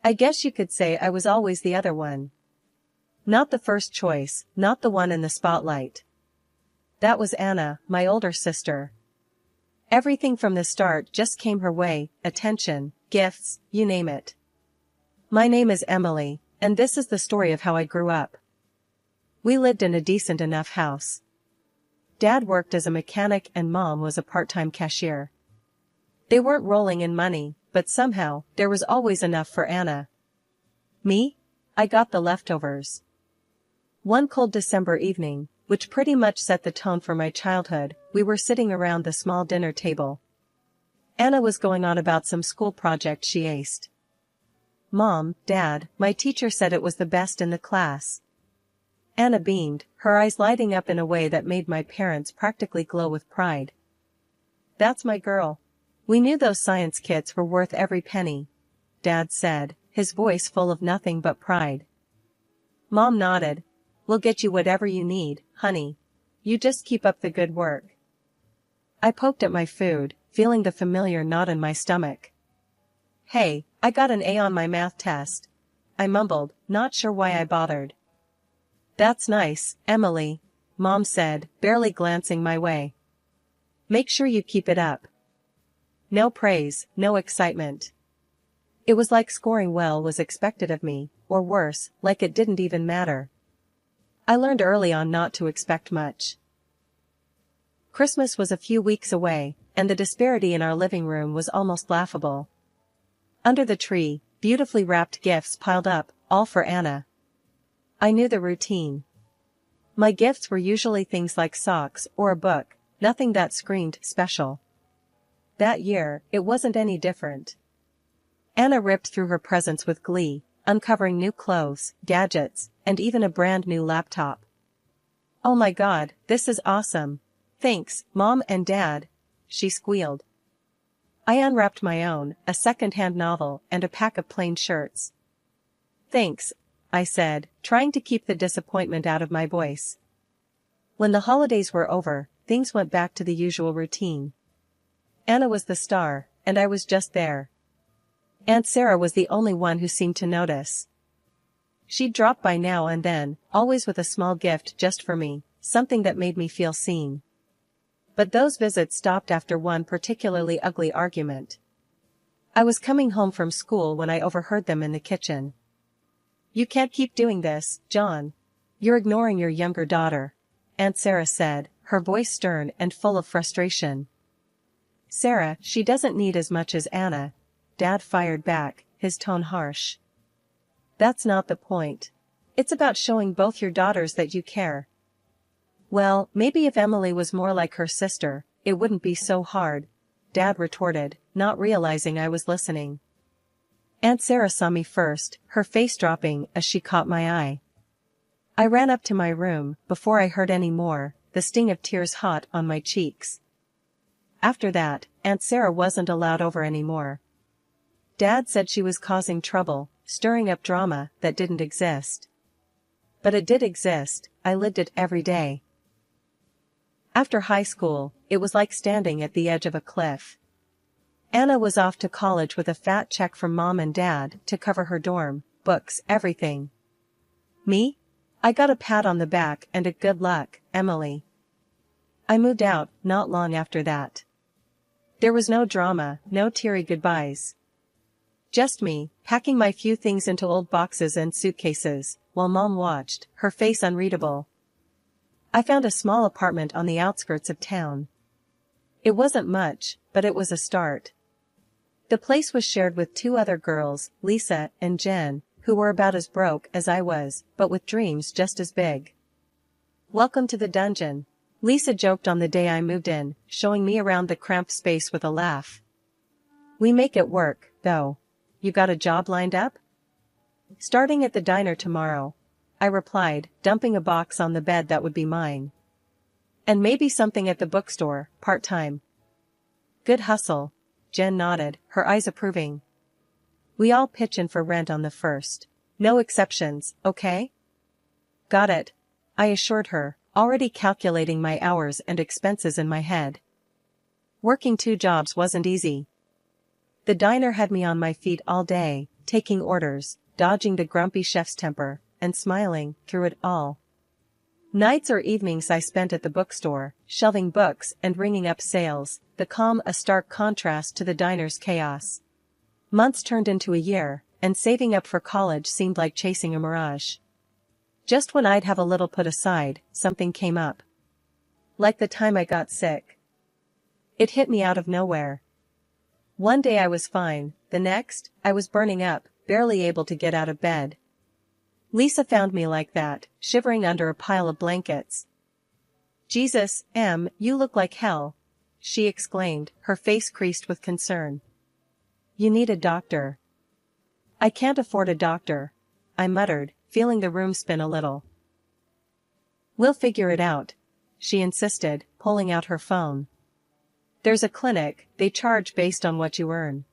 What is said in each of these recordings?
I guess you could say I was always the other one. Not the first choice, not the one in the spotlight. That was Anna, my older sister. Everything from the start just came her way, attention, gifts, you name it. My name is Emily, and this is the story of how I grew up. We lived in a decent enough house. Dad worked as a mechanic and Mom was a part-time cashier. They weren't rolling in money, but somehow, there was always enough for Anna. Me? I got the leftovers. One cold December evening, which pretty much set the tone for my childhood, we were sitting around the small dinner table. Anna was going on about some school project she aced. Mom, Dad, my teacher said it was the best in the class. Anna beamed, her eyes lighting up in a way that made my parents practically glow with pride. That's my girl. We knew those science kits were worth every penny, Dad said, his voice full of nothing but pride. Mom nodded. We'll get you whatever you need, honey. You just keep up the good work. I poked at my food, feeling the familiar knot in my stomach. Hey, I got an A on my math test. I mumbled, not sure why I bothered. That's nice, Emily, Mom said, barely glancing my way. Make sure you keep it up. No praise, no excitement. It was like scoring well was expected of me, or worse, like it didn't even matter. I learned early on not to expect much. Christmas was a few weeks away, and the disparity in our living room was almost laughable. Under the tree, beautifully wrapped gifts piled up, all for Anna. I knew the routine. My gifts were usually things like socks or a book, nothing that screamed special. That year, it wasn't any different. Anna ripped through her presents with glee, uncovering new clothes, gadgets, and even a brand new laptop. Oh my God, this is awesome. Thanks, Mom and Dad, she squealed. I unwrapped my own, a second-hand novel, and a pack of plain shirts. Thanks, I said, trying to keep the disappointment out of my voice. When the holidays were over, things went back to the usual routine. Anna was the star, and I was just there. Aunt Sarah was the only one who seemed to notice. She'd drop by now and then, always with a small gift just for me, something that made me feel seen. But those visits stopped after one particularly ugly argument. I was coming home from school when I overheard them in the kitchen. You can't keep doing this, John. You're ignoring your younger daughter, Aunt Sarah said, her voice stern and full of frustration. Sarah, she doesn't need as much as Anna, Dad fired back, his tone harsh. That's not the point. It's about showing both your daughters that you care. Well, maybe if Emily was more like her sister, it wouldn't be so hard, Dad retorted, not realizing I was listening. Aunt Sarah saw me first, her face dropping as she caught my eye. I ran up to my room, before I heard any more, the sting of tears hot on my cheeks. After that, Aunt Sarah wasn't allowed over anymore. Dad said she was causing trouble, stirring up drama that didn't exist. But it did exist, I lived it every day. After high school, it was like standing at the edge of a cliff. Anna was off to college with a fat check from Mom and Dad to cover her dorm, books, everything. Me? I got a pat on the back and a good luck, Emily. I moved out, not long after that. There was no drama, no teary goodbyes. Just me, packing my few things into old boxes and suitcases, while Mom watched, her face unreadable. I found a small apartment on the outskirts of town. It wasn't much, but it was a start. The place was shared with two other girls, Lisa and Jen, who were about as broke as I was, but with dreams just as big. Welcome to the dungeon, Lisa joked on the day I moved in, showing me around the cramped space with a laugh. We make it work, though. You got a job lined up? Starting at the diner tomorrow, I replied, dumping a box on the bed that would be mine. And maybe something at the bookstore, part-time. Good hustle, Jen nodded, her eyes approving. We all pitch in for rent on the first. No exceptions, okay? Got it, I assured her, already calculating my hours and expenses in my head. Working 2 jobs wasn't easy. The diner had me on my feet all day, taking orders, dodging the grumpy chef's temper, and smiling through it all. Nights or evenings I spent at the bookstore, shelving books and ringing up sales, the calm a stark contrast to the diner's chaos. Months turned into a year, and saving up for college seemed like chasing a mirage. Just when I'd have a little put aside, something came up. Like the time I got sick. It hit me out of nowhere. One day I was fine, the next, I was burning up, barely able to get out of bed. Lisa found me like that, shivering under a pile of blankets. "Jesus, Em, you look like hell," she exclaimed, her face creased with concern. "You need a doctor." "I can't afford a doctor," I muttered, feeling the room spin a little. "We'll figure it out," she insisted, pulling out her phone. "There's a clinic, they charge based on what you earn.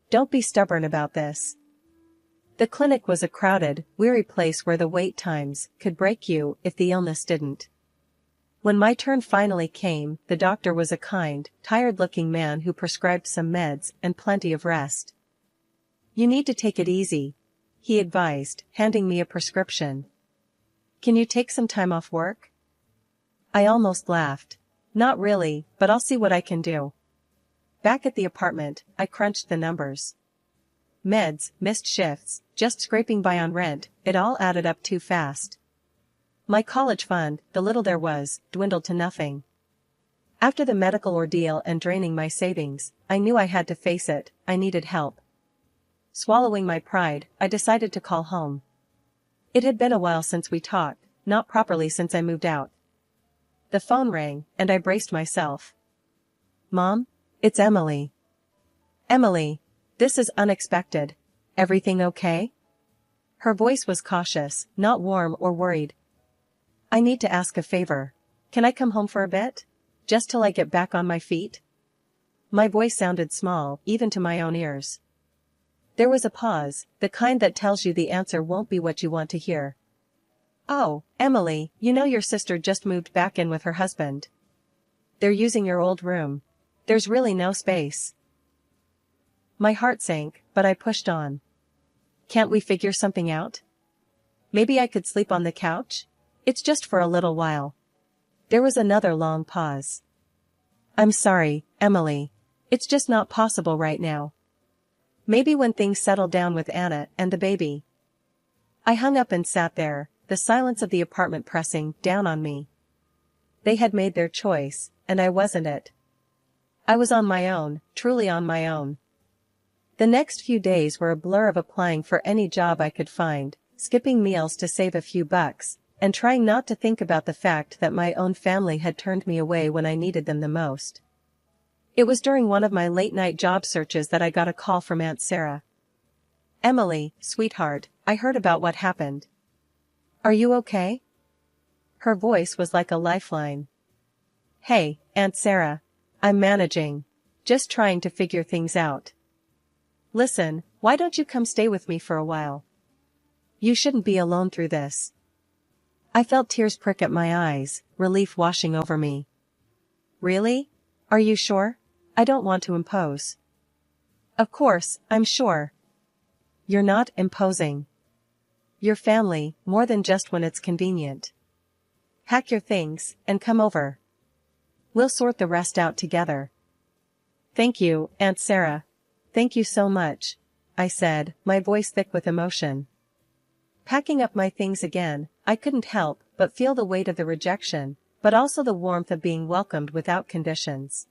Don't be stubborn about this." The clinic was a crowded, weary place where the wait times could break you if the illness didn't. When my turn finally came, the doctor was a kind, tired-looking man who prescribed some meds and plenty of rest. "You need to take it easy," he advised, handing me a prescription. "Can you take some time off work?" I almost laughed. "Not really, but I'll see what I can do." Back at the apartment, I crunched the numbers. Meds, missed shifts, just scraping by on rent, it all added up too fast. My college fund, the little there was, dwindled to nothing. After the medical ordeal and draining my savings, I knew I had to face it, I needed help. Swallowing my pride, I decided to call home. It had been a while since we talked, not properly since I moved out. The phone rang, and I braced myself. "Mom? It's Emily." "Emily, this is unexpected. Everything okay?" Her voice was cautious, not warm or worried. "I need to ask a favor. Can I come home for a bit? Just till I get back on my feet?" My voice sounded small, even to my own ears. There was a pause, the kind that tells you the answer won't be what you want to hear. "Oh, Emily, you know your sister just moved back in with her husband. They're using your old room. There's really no space." My heart sank, but I pushed on. "Can't we figure something out? Maybe I could sleep on the couch? It's just for a little while." There was another long pause. "I'm sorry, Emily. It's just not possible right now. Maybe when things settle down with Anna and the baby." I hung up and sat there, the silence of the apartment pressing down on me. They had made their choice, and I wasn't it. I was on my own, truly on my own. The next few days were a blur of applying for any job I could find, skipping meals to save a few bucks, and trying not to think about the fact that my own family had turned me away when I needed them the most. It was during one of my late-night job searches that I got a call from Aunt Sarah. "Emily, sweetheart, I heard about what happened. Are you okay?" Her voice was like a lifeline. "Hey, Aunt Sarah. I'm managing. Just trying to figure things out. Listen, why don't you come stay with me for a while? You shouldn't be alone through this." I felt tears prick at my eyes, relief washing over me. "Really? Are you sure? I don't want to impose." "Of course, I'm sure." "You're not imposing. Your family, more than just when it's convenient. Pack your things, and come over. We'll sort the rest out together." "Thank you, Aunt Sarah. Thank you so much," I said, my voice thick with emotion. Packing up my things again, I couldn't help but feel the weight of the rejection, but also the warmth of being welcomed without conditions.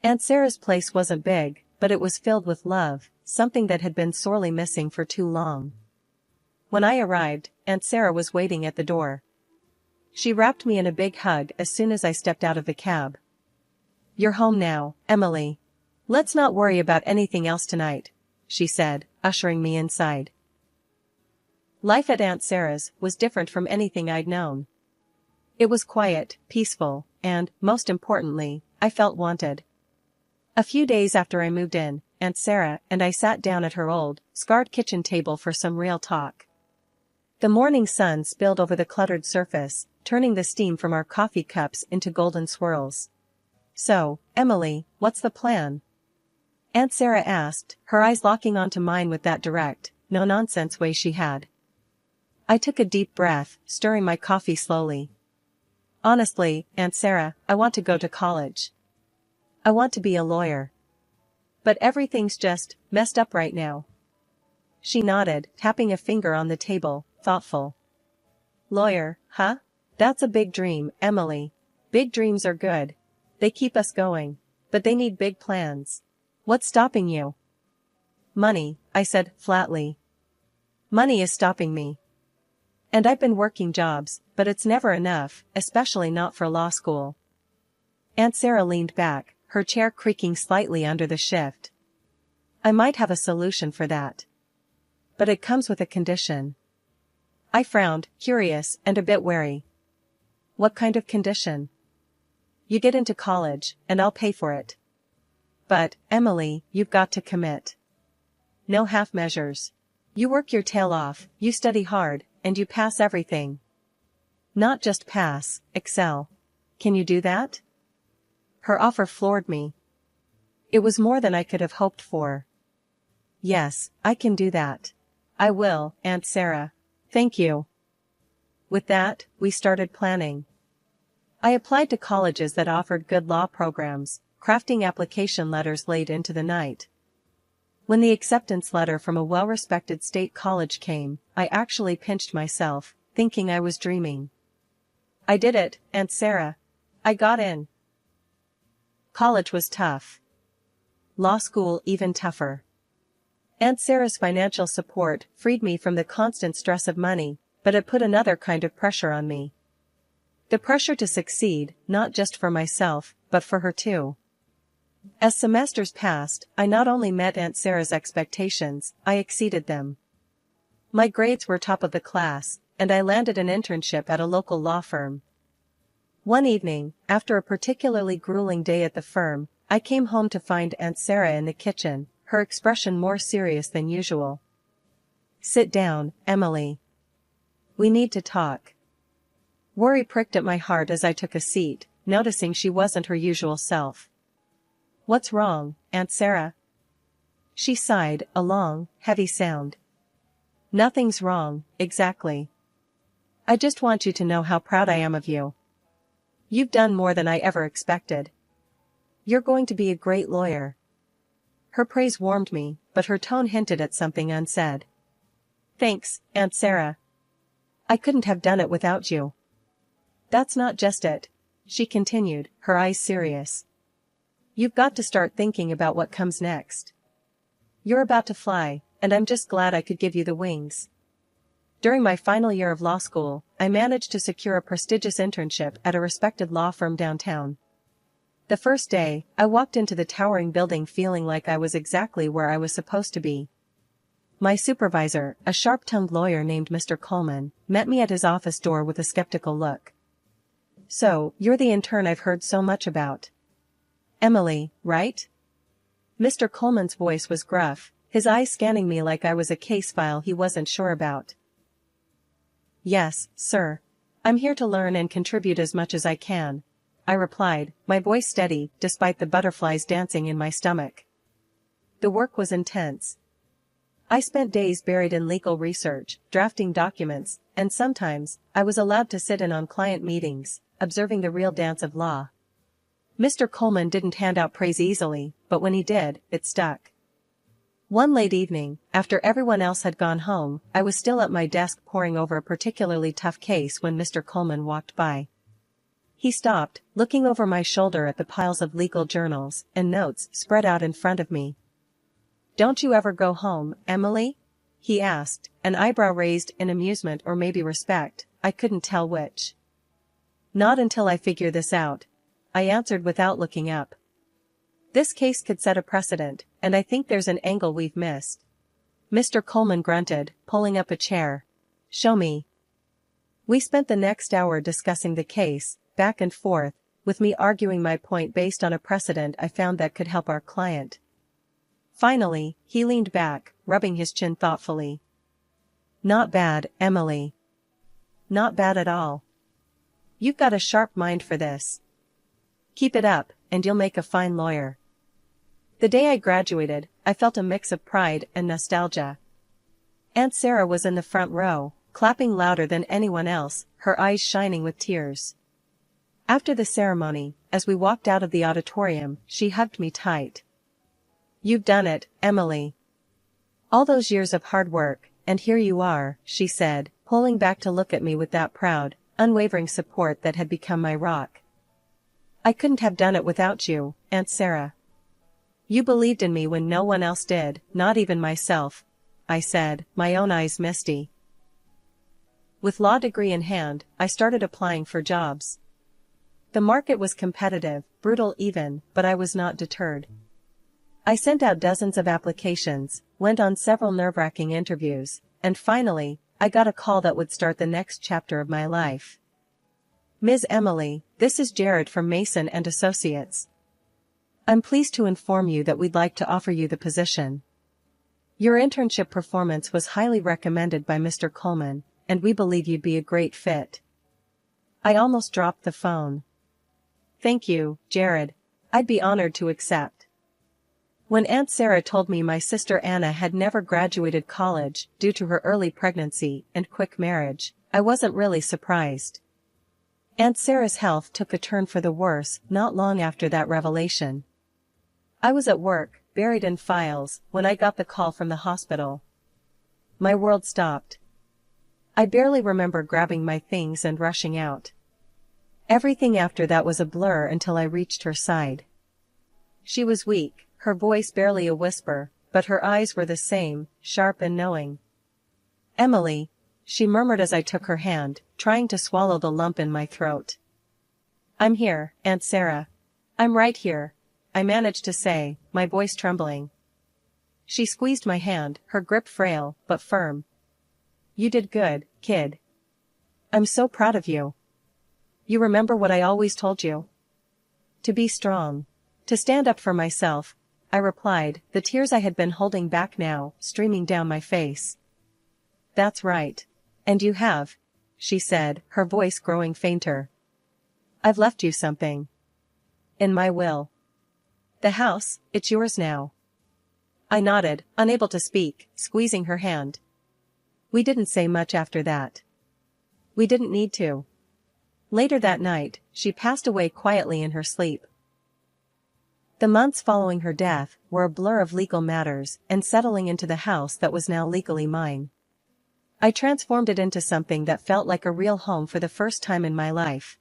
Aunt Sarah's place wasn't big, but it was filled with love, something that had been sorely missing for too long. When I arrived, Aunt Sarah was waiting at the door. She wrapped me in a big hug as soon as I stepped out of the cab. "You're home now, Emily. Let's not worry about anything else tonight," she said, ushering me inside. Life at Aunt Sarah's was different from anything I'd known. It was quiet, peaceful, and, most importantly, I felt wanted. A few days after I moved in, Aunt Sarah and I sat down at her old, scarred kitchen table for some real talk. The morning sun spilled over the cluttered surface, turning the steam from our coffee cups into golden swirls. "So, Emily, what's the plan?" Aunt Sarah asked, her eyes locking onto mine with that direct, no-nonsense way she had. I took a deep breath, stirring my coffee slowly. Honestly, Aunt Sarah, I want to go to college. I want to be a lawyer. But everything's just messed up right now. She nodded, tapping a finger on the table, thoughtful. Lawyer, huh? That's a big dream, Emily. Big dreams are good. They keep us going. But they need big plans. What's stopping you? Money, I said, flatly. Money is stopping me. And I've been working jobs, but it's never enough, especially not for law school. Aunt Sarah leaned back, her chair creaking slightly under the shift. I might have a solution for that. But it comes with a condition. I frowned, curious and a bit wary. What kind of condition? You get into college, and I'll pay for it. But, Emily, you've got to commit. No half measures. You work your tail off, you study hard, and you pass everything. Not just pass, excel. Can you do that? Her offer floored me. It was more than I could have hoped for. Yes, I can do that. I will, Aunt Sarah. Thank you. With that, we started planning. I applied to colleges that offered good law programs, crafting application letters late into the night. When the acceptance letter from a well-respected state college came, I actually pinched myself, thinking I was dreaming. I did it, Aunt Sarah. I got in. College was tough. Law school even tougher. Aunt Sarah's financial support freed me from the constant stress of money, but it put another kind of pressure on me. The pressure to succeed, not just for myself, but for her too. As semesters passed, I not only met Aunt Sarah's expectations, I exceeded them. My grades were top of the class, and I landed an internship at a local law firm. One evening, after a particularly grueling day at the firm, I came home to find Aunt Sarah in the kitchen, her expression more serious than usual. Sit down, Emily. We need to talk. Worry pricked at my heart as I took a seat, noticing she wasn't her usual self. What's wrong, Aunt Sarah? She sighed, a long, heavy sound. Nothing's wrong, exactly. I just want you to know how proud I am of you. You've done more than I ever expected. You're going to be a great lawyer. Her praise warmed me, but her tone hinted at something unsaid. Thanks, Aunt Sarah. I couldn't have done it without you. That's not just it, she continued, her eyes serious. You've got to start thinking about what comes next. You're about to fly, and I'm just glad I could give you the wings. During my final year of law school, I managed to secure a prestigious internship at a respected law firm downtown. The first day, I walked into the towering building feeling like I was exactly where I was supposed to be. My supervisor, a sharp-tongued lawyer named Mr. Coleman, met me at his office door with a skeptical look. So, you're the intern I've heard so much about. Emily, right? Mr. Coleman's voice was gruff, his eyes scanning me like I was a case file he wasn't sure about. Yes, sir. I'm here to learn and contribute as much as I can, I replied, my voice steady, despite the butterflies dancing in my stomach. The work was intense. I spent days buried in legal research, drafting documents, and sometimes, I was allowed to sit in on client meetings, observing the real dance of law. Mr. Coleman didn't hand out praise easily, but when he did, it stuck. One late evening, after everyone else had gone home, I was still at my desk poring over a particularly tough case when Mr. Coleman walked by. He stopped, looking over my shoulder at the piles of legal journals and notes spread out in front of me. Don't you ever go home, Emily? He asked, an eyebrow raised in amusement or maybe respect, I couldn't tell which. Not until I figure this out, I answered without looking up. This case could set a precedent, and I think there's an angle we've missed. Mr. Coleman grunted, pulling up a chair. Show me. We spent the next hour discussing the case, back and forth, with me arguing my point based on a precedent I found that could help our client. Finally, he leaned back, rubbing his chin thoughtfully. Not bad, Emily. Not bad at all. You've got a sharp mind for this. Keep it up, and you'll make a fine lawyer. The day I graduated, I felt a mix of pride and nostalgia. Aunt Sarah was in the front row, clapping louder than anyone else, her eyes shining with tears. After the ceremony, as we walked out of the auditorium, she hugged me tight. "You've done it, Emily. All those years of hard work, and here you are," she said, pulling back to look at me with that proud, unwavering support that had become my rock. "I couldn't have done it without you, Aunt Sarah. You believed in me when no one else did, not even myself," I said, my own eyes misty. With law degree in hand, I started applying for jobs. The market was competitive, brutal even, but I was not deterred. I sent out dozens of applications, went on several nerve-wracking interviews, and finally, I got a call that would start the next chapter of my life. "Ms. Emily, this is Jared from Mason and Associates. I'm pleased to inform you that we'd like to offer you the position. Your internship performance was highly recommended by Mr. Coleman, and we believe you'd be a great fit." I almost dropped the phone. "Thank you, Jared. I'd be honored to accept." When Aunt Sarah told me my sister Anna had never graduated college due to her early pregnancy and quick marriage, I wasn't really surprised. Aunt Sarah's health took a turn for the worse not long after that revelation. I was at work, buried in files, when I got the call from the hospital. My world stopped. I barely remember grabbing my things and rushing out. Everything after that was a blur until I reached her side. She was weak, her voice barely a whisper, but her eyes were the same, sharp and knowing. "Emily," she murmured as I took her hand, trying to swallow the lump in my throat. "I'm here, Aunt Sarah. I'm right here," I managed to say, my voice trembling. She squeezed my hand, her grip frail, but firm. "You did good, kid. I'm so proud of you. You remember what I always told you? To be strong. To stand up for myself," I replied, the tears I had been holding back now streaming down my face. "That's right. And you have," she said, her voice growing fainter. "I've left you something. In my will. The house, it's yours now." I nodded, unable to speak, squeezing her hand. We didn't say much after that. We didn't need to. Later that night, she passed away quietly in her sleep. The months following her death were a blur of legal matters and settling into the house that was now legally mine. I transformed it into something that felt like a real home for the first time in my life.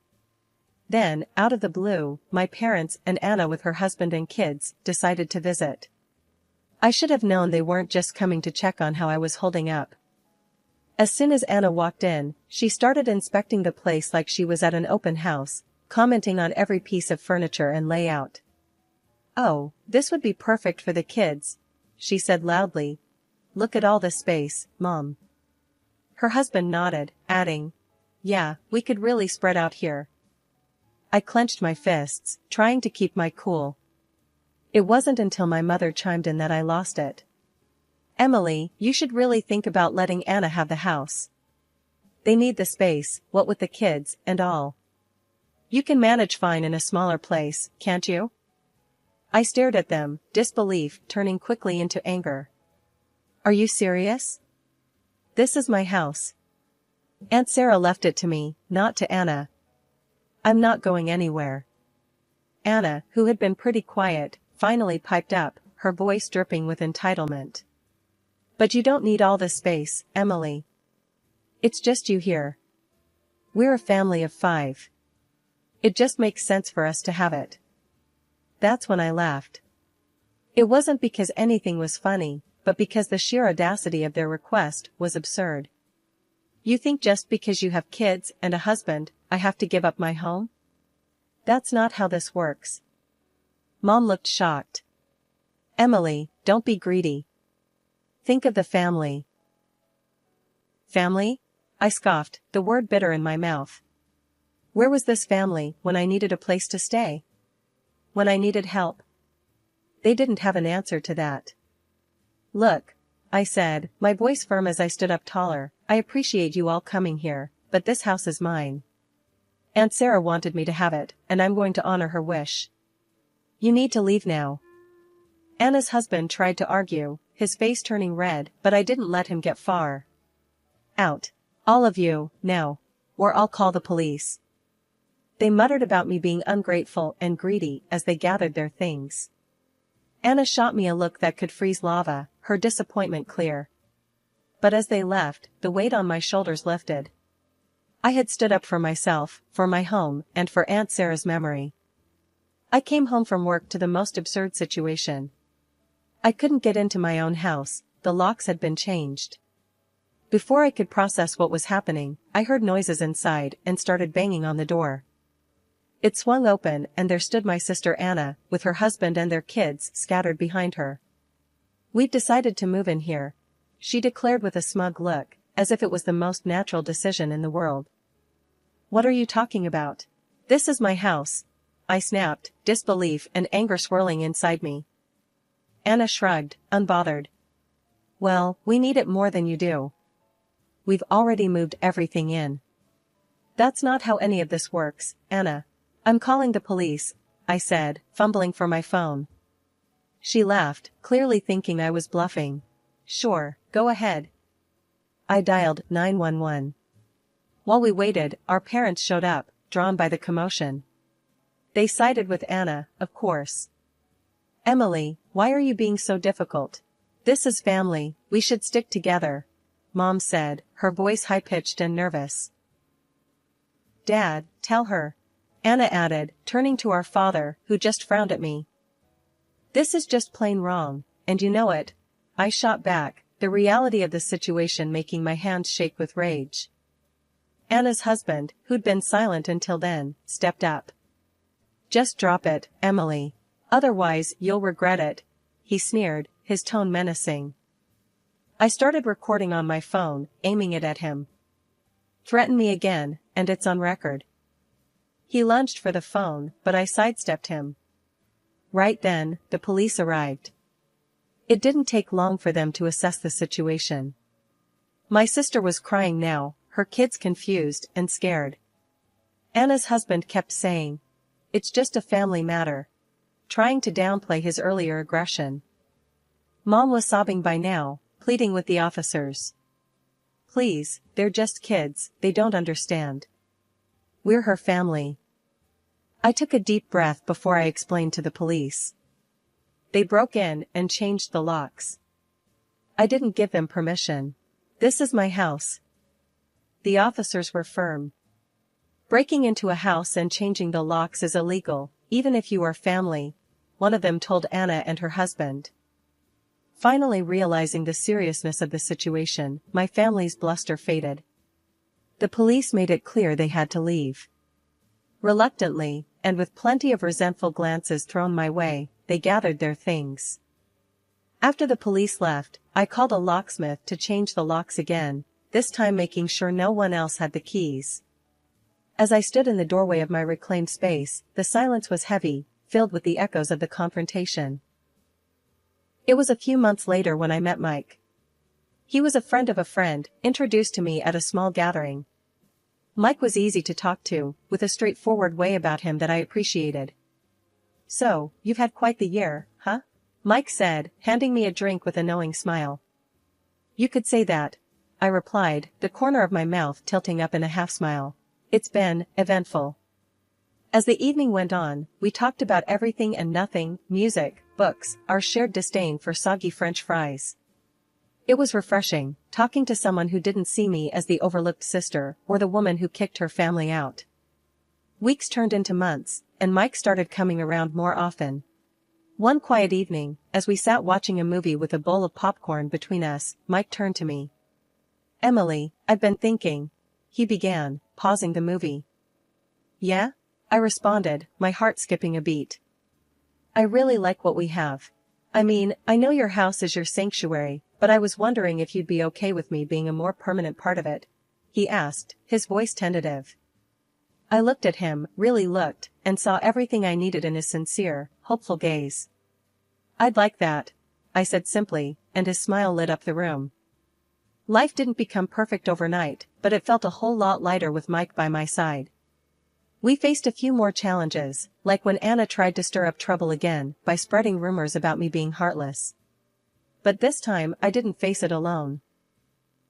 Then, out of the blue, my parents and Anna with her husband and kids decided to visit. I should have known they weren't just coming to check on how I was holding up. As soon as Anna walked in, she started inspecting the place like she was at an open house, commenting on every piece of furniture and layout. "Oh, this would be perfect for the kids," she said loudly. "Look at all the space, Mom." Her husband nodded, adding, "Yeah, we could really spread out here." I clenched my fists, trying to keep my cool. It wasn't until my mother chimed in that I lost it. "Emily, you should really think about letting Anna have the house. They need the space, what with the kids and all. You can manage fine in a smaller place, can't you?" I stared at them, disbelief turning quickly into anger. "Are you serious? This is my house. Aunt Sarah left it to me, not to Anna. I'm not going anywhere." Anna, who had been pretty quiet, finally piped up, her voice dripping with entitlement. "But you don't need all this space, Emily. It's just you here. We're a family of 5. It just makes sense for us to have it." That's when I laughed. It wasn't because anything was funny, but because the sheer audacity of their request was absurd. "You think just because you have kids and a husband, I have to give up my home? That's not how this works." Mom looked shocked. "Emily, don't be greedy. Think of the family." "Family?" I scoffed, the word bitter in my mouth. Where was this family when I needed a place to stay? When I needed help? They didn't have an answer to that. "Look," I said, my voice firm as I stood up taller, "I appreciate you all coming here, but this house is mine. Aunt Sarah wanted me to have it, and I'm going to honor her wish. You need to leave now." Anna's husband tried to argue, his face turning red, but I didn't let him get far. Out. All of you, now. Or I'll call the police. They muttered about me being ungrateful and greedy as they gathered their things. Anna shot me a look that could freeze lava, her disappointment clear. But as they left, the weight on my shoulders lifted. I had stood up for myself, for my home, and for Aunt Sarah's memory. I came home from work to the most absurd situation. I couldn't get into my own house, the locks had been changed. Before I could process what was happening, I heard noises inside and started banging on the door. It swung open and there stood my sister Anna, with her husband and their kids scattered behind her. "We've decided to move in here," she declared with a smug look, as if it was the most natural decision in the world. "What are you talking about? This is my house," I snapped, disbelief and anger swirling inside me. Anna shrugged, unbothered. "Well, we need it more than you do. We've already moved everything in." "That's not how any of this works, Anna. I'm calling the police," I said, fumbling for my phone. She laughed, clearly thinking I was bluffing. "Sure, go ahead." I dialed 911. While we waited, our parents showed up, drawn by the commotion. They sided with Anna, of course. "Emily, why are you being so difficult? This is family, we should stick together," Mom said, her voice high-pitched and nervous. "Dad, tell her," Anna added, turning to our father, who just frowned at me. "This is just plain wrong, and you know it," I shot back, the reality of the situation making my hands shake with rage. Anna's husband, who'd been silent until then, stepped up. "Just drop it, Emily. Otherwise you'll regret it," he sneered, his tone menacing. I started recording on my phone, aiming it at him. "Threaten me again, and it's on record." He lunged for the phone, but I sidestepped him. Right then, the police arrived. It didn't take long for them to assess the situation. My sister was crying now, her kids confused and scared. Anna's husband kept saying, "It's just a family matter," trying to downplay his earlier aggression. Mom was sobbing by now, pleading with the officers. "Please, they're just kids, they don't understand. We're her family." I took a deep breath before I explained to the police. They broke in and changed the locks. I didn't give them permission. "This is my house." The officers were firm. "Breaking into a house and changing the locks is illegal, even if you are family," one of them told Anna and her husband. Finally realizing the seriousness of the situation, my family's bluster faded. The police made it clear they had to leave. Reluctantly, and with plenty of resentful glances thrown my way, they gathered their things. After the police left, I called a locksmith to change the locks again, this time making sure no one else had the keys. As I stood in the doorway of my reclaimed space, the silence was heavy, filled with the echoes of the confrontation. It was a few months later when I met Mike. He was a friend of a friend, introduced to me at a small gathering. Mike was easy to talk to, with a straightforward way about him that I appreciated. "So, you've had quite the year, huh?" Mike said, handing me a drink with a knowing smile. "You could say that," I replied, the corner of my mouth tilting up in a half-smile. "It's been eventful." As the evening went on, we talked about everything and nothing, music, books, our shared disdain for soggy French fries. It was refreshing, talking to someone who didn't see me as the overlooked sister, or the woman who kicked her family out. Weeks turned into months, and Mike started coming around more often. One quiet evening, as we sat watching a movie with a bowl of popcorn between us, Mike turned to me. "Emily, I've been thinking," he began, pausing the movie. "Yeah?" I responded, my heart skipping a beat. "I really like what we have. I mean, I know your house is your sanctuary, but I was wondering if you'd be okay with me being a more permanent part of it," he asked, his voice tentative. I looked at him, really looked, and saw everything I needed in his sincere, hopeful gaze. "I'd like that," I said simply, and his smile lit up the room. Life didn't become perfect overnight, but it felt a whole lot lighter with Mike by my side. We faced a few more challenges, like when Anna tried to stir up trouble again by spreading rumors about me being heartless. But this time I didn't face it alone.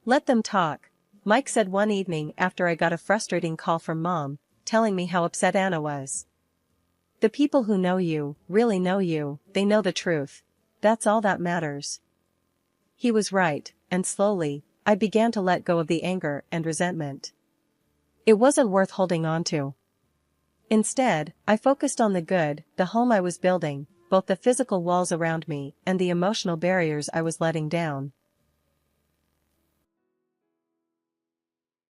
"Let them talk," Mike said one evening after I got a frustrating call from Mom, telling me how upset Anna was. "The people who know you, really know you, they know the truth. That's all that matters." He was right, and slowly, I began to let go of the anger and resentment. It wasn't worth holding on to. Instead, I focused on the good, the home I was building, both the physical walls around me and the emotional barriers I was letting down.